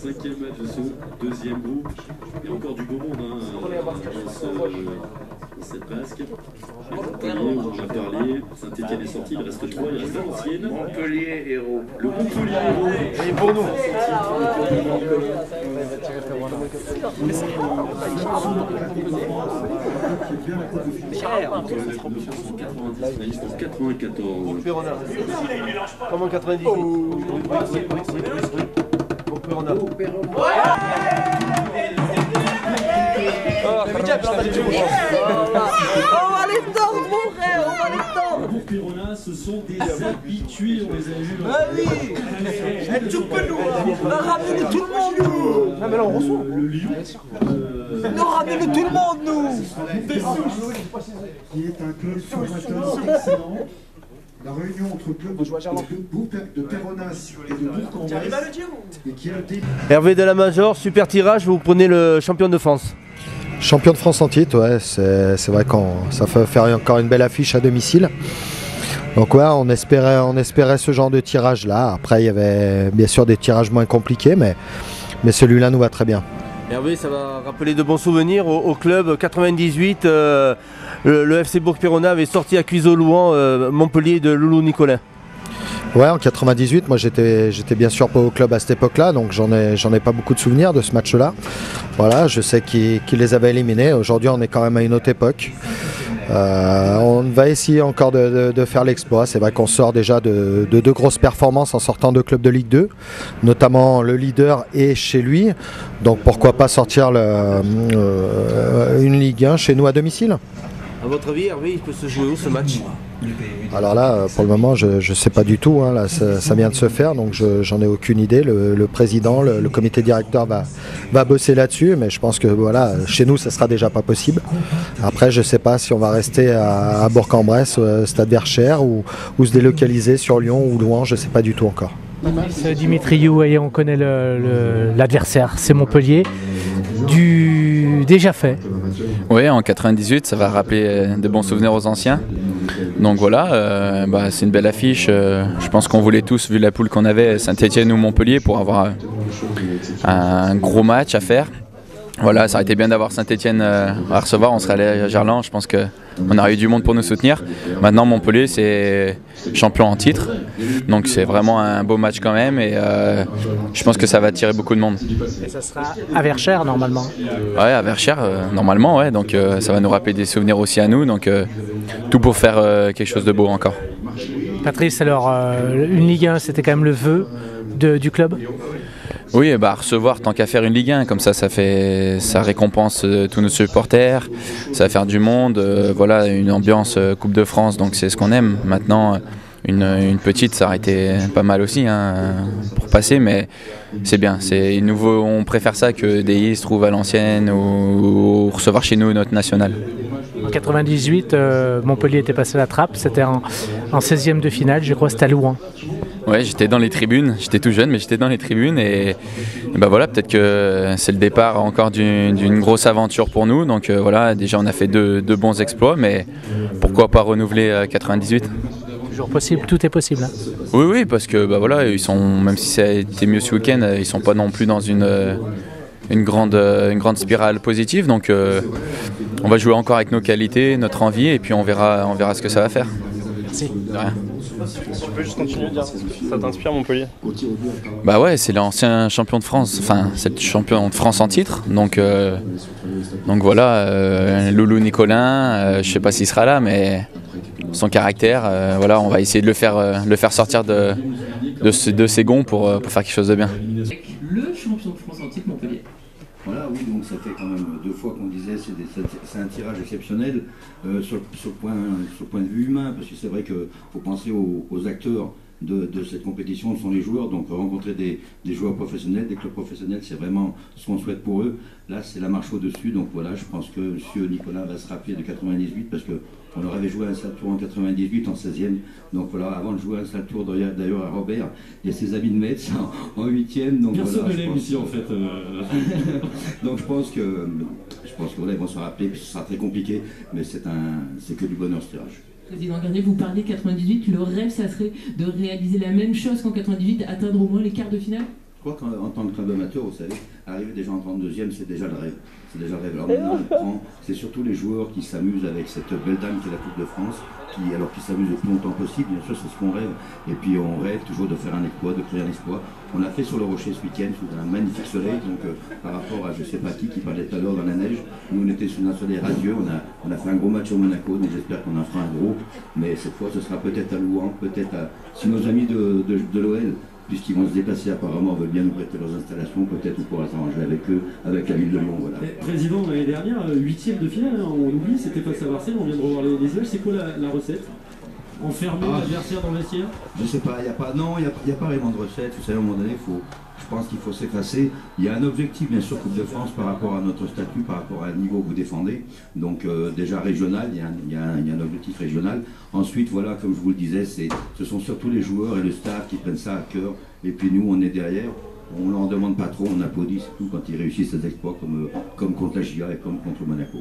5e match de ce deuxième groupe. Il y a encore du beau monde dans cette basque. Montpellier, on en a parlé. Saint-Etienne est sorti, il reste 3, il reste Valenciennes. Montpellier héros. Le Montpellier héros. Et pour nous. Finaliste en 94. Comment 98? On va les tordre, mon frère, on va les tordre. Pour Perona, ce sont des habitués, on les a vus. Ah oui. On a ramené tout le monde, nous. Ah mais là on reçoit. Le Lyon. On a ramené tout le monde, nous. Qui est un club formateur excellent. La réunion entre clubs de Péronas et de Bourg-en-Bresse. Hervé de la Major, super tirage, vous prenez le champion de France. Champion de France en titre, ouais, c'est vrai que ça fait faire encore une belle affiche à domicile. Donc ouais, on espérait ce genre de tirage là. Après il y avait bien sûr des tirages moins compliqués, mais celui-là nous va très bien. Hervé, ça va rappeler de bons souvenirs au club 98. Le FC Bourg-Perona avait sorti à Cuiseaux-Louan Montpellier de Loulou Nicolin. Ouais, en 98, moi j'étais bien sûr pas au club à cette époque-là, donc j'en ai pas beaucoup de souvenirs de ce match-là. Voilà, je sais qu'il les avait éliminés. Aujourd'hui, on est quand même à une autre époque. On va essayer encore de faire l'exploit. C'est vrai qu'on sort déjà de deux grosses performances en sortant de clubs de Ligue 2, notamment le leader est chez lui. Donc pourquoi pas sortir une Ligue 1 chez nous à domicile? A votre avis, Hervé, il peut se jouer où ce match? Alors là, pour le moment, je ne sais pas du tout. Hein. Là, ça vient de se faire, donc j'en ai aucune idée. Le président, le comité directeur va bosser là-dessus, mais je pense que voilà, chez nous, ça sera déjà pas possible. Après, je ne sais pas si on va rester à Bourg-en-Bresse, Stade Verchères, ou se délocaliser sur Lyon ou Louan, je ne sais pas du tout encore. C'est Dimitri Youaye, on connaît l'adversaire, c'est Montpellier. Déjà fait. Oui, en 98, ça va rappeler de bons souvenirs aux anciens. Donc voilà, c'est une belle affiche. Je pense qu'on voulait tous, vu la poule qu'on avait, Saint-Etienne ou Montpellier, pour avoir un gros match à faire. Voilà, ça aurait été bien d'avoir Saint-Etienne à recevoir. On serait allé à Gerland, je pense qu'on aurait eu du monde pour nous soutenir. Maintenant, Montpellier, c'est champion en titre. Donc c'est vraiment un beau match quand même. Et je pense que ça va attirer beaucoup de monde. Et ça sera à Verchères, normalement. Ouais, à Verchères, normalement, ouais. Donc ça va nous rappeler des souvenirs aussi à nous. Donc tout pour faire quelque chose de beau encore. Patrice, alors, une Ligue 1, c'était quand même le vœu du club? Oui, recevoir tant qu'à faire une Ligue 1, comme ça récompense tous nos supporters, ça va faire du monde, voilà, une ambiance Coupe de France, donc c'est ce qu'on aime. Maintenant, une petite, ça aurait été pas mal aussi pour passer, mais c'est bien. C'est nouveau, on préfère ça que des se trouvent à l'ancienne ou recevoir chez nous notre nationale. En 98, Montpellier était passé la trappe, c'était en 16e de finale, je crois que c'était à Louan. Ouais, j'étais dans les tribunes, j'étais tout jeune mais j'étais dans les tribunes et voilà, peut-être que c'est le départ encore d'une grosse aventure pour nous. Donc voilà, déjà on a fait deux bons exploits, mais pourquoi pas renouveler 98? Toujours possible, tout est possible. Hein. Oui, parce que voilà, ils sont, même si ça a été mieux ce week-end, ils sont pas non plus dans une grande spirale positive. Donc on va jouer encore avec nos qualités, notre envie, et puis on verra ce que ça va faire. Merci. De rien. Tu peux juste continuer de dire, ça t'inspire Montpellier? Bah ouais, c'est l'ancien champion de France, enfin c'est le champion de France en titre, donc voilà, Loulou Nicolin, je sais pas s'il sera là, mais son caractère, voilà, on va essayer de le faire sortir de ses gonds pour faire quelque chose de bien. Le champion de France en titre Montpellier. Voilà, oui, donc ça fait quand même 2 fois qu'on disait c'est un tirage exceptionnel sur le point de vue humain, parce que c'est vrai qu'il faut penser aux acteurs de cette compétition, sont les joueurs, donc rencontrer des joueurs professionnels, des clubs professionnels, c'est vraiment ce qu'on souhaite pour eux. Là, c'est la marche au-dessus, donc voilà, je pense que M. Nicolas va se rappeler de 98, parce qu'on leur avait joué un sale tour en 98, en 16e, donc voilà, avant de jouer un sale tour d'ailleurs à Robert, il y a ses amis de Metz en 8e, donc personne voilà. ne l'aime ici en fait. Donc je pense que voilà, ils vont se rappeler, puis ce sera très compliqué, mais c'est que du bonheur ce tirage. Président Garnier, vous parlez 98, le rêve ça serait de réaliser la même chose qu'en 98, atteindre au moins les quarts de finale? crois qu'en tant que club amateur, vous savez, arriver déjà en 32e, c'est déjà le rêve. C'est déjà le rêve. Alors maintenant, c'est surtout les joueurs qui s'amusent avec cette belle dame qui est la Coupe de France, qui s'amusent le plus longtemps possible, bien sûr, c'est ce qu'on rêve. Et puis on rêve toujours de faire un exploit, de créer un exploit. On l'a fait sur le Rocher ce week-end, sous un magnifique soleil, donc par rapport à je sais pas qui parlait tout à l'heure dans la neige, nous on était sous un soleil radieux, on a fait un gros match au Monaco, donc j'espère qu'on en fera un gros, mais cette fois ce sera peut-être à Louan, peut-être à... Si nos amis de l'OL, puisqu'ils vont se déplacer apparemment, veulent bien nous prêter leurs installations, peut-être on pourra s'arranger avec eux, avec la ville de Lyon, voilà. Président, l'année dernière, 8e de finale, hein, on oublie, c'était face à Marseille, on vient de revoir les images, c'est quoi la recette? Enfermer l'adversaire dans le vestiaire? Je sais pas, il n'y a pas vraiment de recette, vous savez, à un moment donné, je pense qu'il faut s'effacer. Il y a un objectif, bien sûr, Coupe de France par rapport à notre statut, par rapport à un niveau que vous défendez. Donc déjà régional, il y a un objectif régional. Ensuite, voilà, comme je vous le disais, ce sont surtout les joueurs et le staff qui prennent ça à cœur. Et puis nous, on est derrière. On ne leur demande pas trop, on applaudit, c'est tout quand ils réussissent ces exploits comme contre la GIA et comme contre Monaco.